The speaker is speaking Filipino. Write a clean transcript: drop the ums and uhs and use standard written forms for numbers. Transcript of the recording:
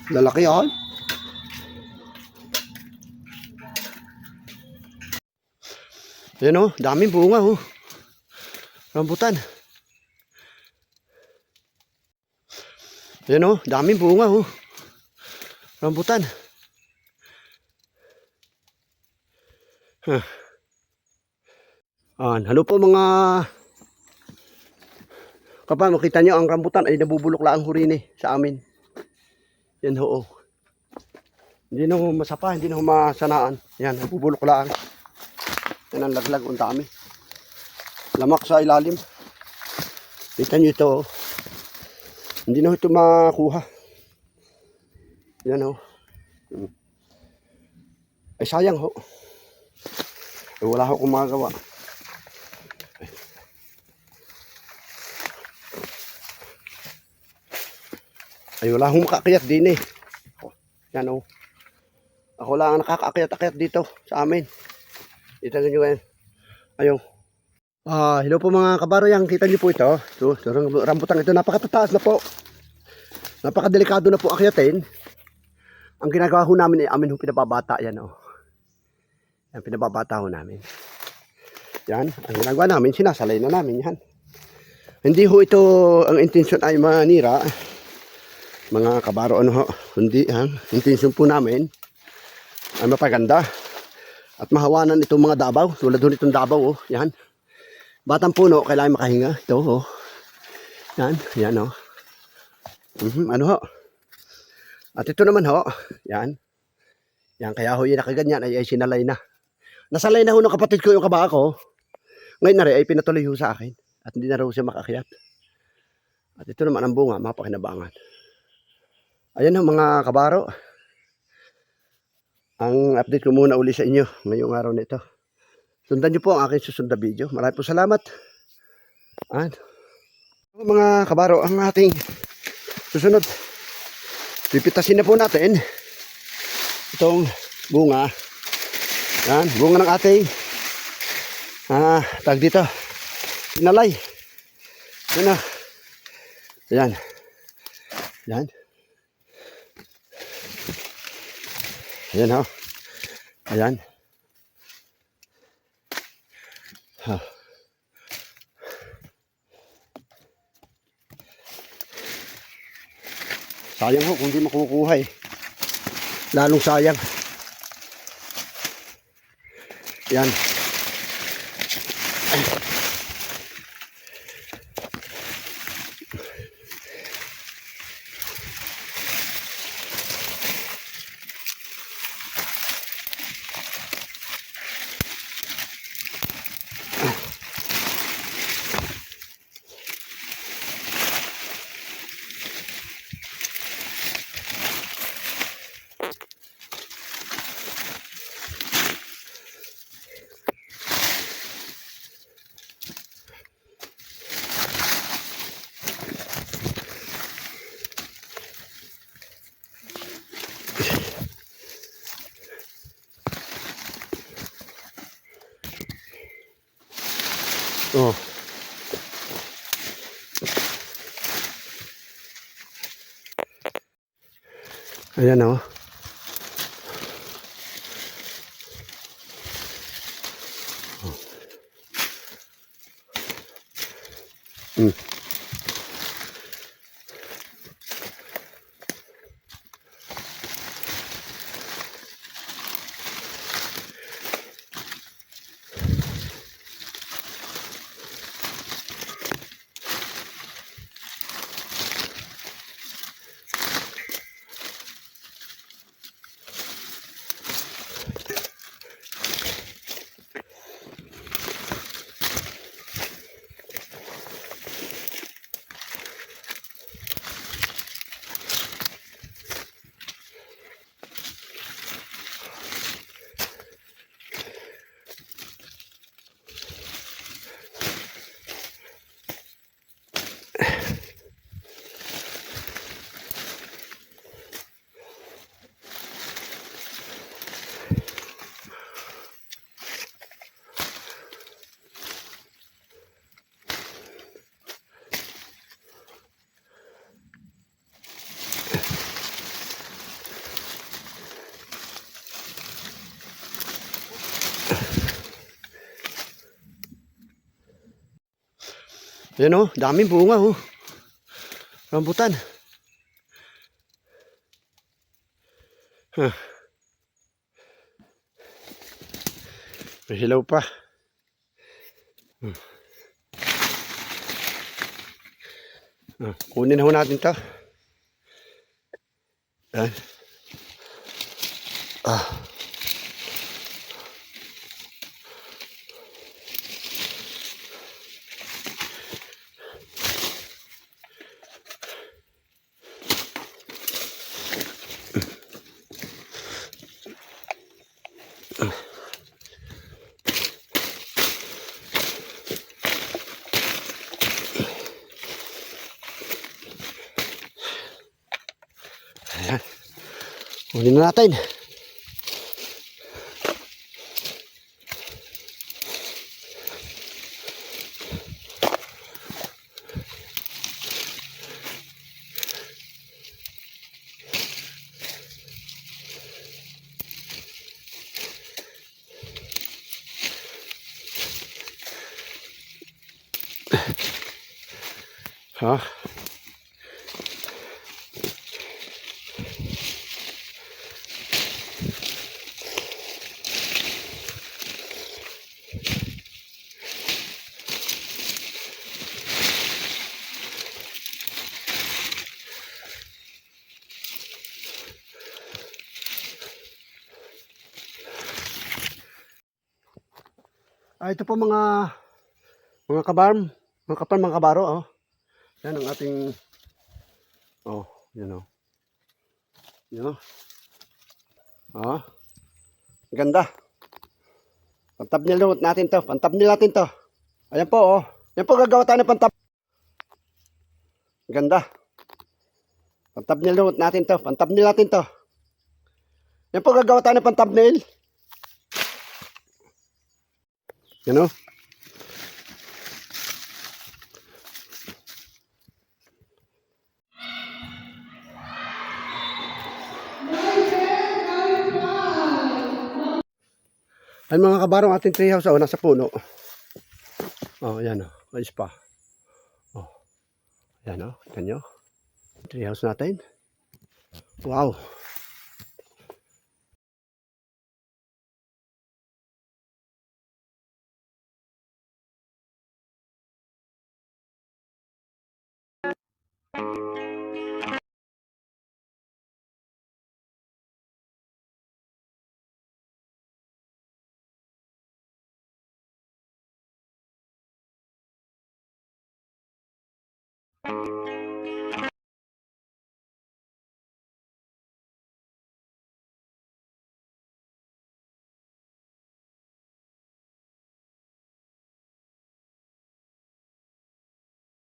Lalaki yan. Yan o, daming bunga o. Rambutan. Yan o, daming bunga o. Rambutan. Halo po mga kapag makita nyo ang rambutan ay nabubulok lang ang hurini sa amin. Yan ho. Hindi na ho masapa, hindi na ho masanaan. Yan, nabubulok lang. Yan ang laglag, ang dami. Lamak sa ilalim. Kita nyo ito. Hindi na ho ito makuha. Yan ho. Ay sayang ho. Ay, wala ho akong magagawa. Ay wala akong makakayat din eh. Yan o. Ako lang ang nakakaakyat-akyat dito sa amin. Kita nyo yan. Ayaw. Hello po mga kabaroyan. Kita nyo po ito. Ito rambutan ito. Napakatataas na po. Napakadelikado na po akyatin. Ang ginagawa ho namin ay amin ho pinababata. Yan o. Yan pinababata ho namin. Yan. Ang ginagawa namin, sinasalay na namin yan. Hindi ho ito ang intensyon ay manira. Mga kabaro ano ho. Hindi ang intensyon po namin ay mapaganda. At mahawanan itong mga dabaw. Tulad ho nitong dabaw oh. Yan. Batang puno, kailangan makahinga. Ito oh. Yan. Yan oh. Ano ho. At ito naman ho. Yan. Yan. Kaya ho yung nakaganyan ay sinalay na. Nasalay na ho ng kapatid ko yung kaba ko. Ngayon na rin ay pinatuloy ho sa akin. At hindi na rin siya makakyat. At ito naman ang bunga. Mapakinabangan. Ayan ho mga kabaro. Ang update ko muna uli sa inyo ngayong araw na ito. Sundan nyo po ang aking susunod na video. Maraming po salamat. Mga kabaro, ang ating susunod. Pipitasin na po natin itong bunga. Yan, bunga ng ating tag dito. Inalay. Yan na. Yan. Yan. Ayan ho. Ayan. Sayang ho kung di makukuha eh. Lalong sayang. Yan. Oh. Ayan oh. Ayan oh, daming bunga oh. Rambutan. Huh. May hilaw pa. Kunin ho natin to. Ayan. Ayan. Kunin na natin. Ha? Ito po mga kabarm, mga kabaro oh. Yan ang ating oh, yan oh. Yan oh. Ah, ganda. Pantabnil natin to. Pantabnil natin to. Ayan po oh. Yan po gagawa tayo ng pantab. Ganda. Pantabnil natin to. Pantabnil natin to. Yan po gagawa tayo ng pantabnil. Yan oh. Ay mga kabarong ating treehouse oh, nasa puno. Oh, yan oh. Ayos pa. Oh. Yan oh, kita nyo. Treehouse natin. Wow.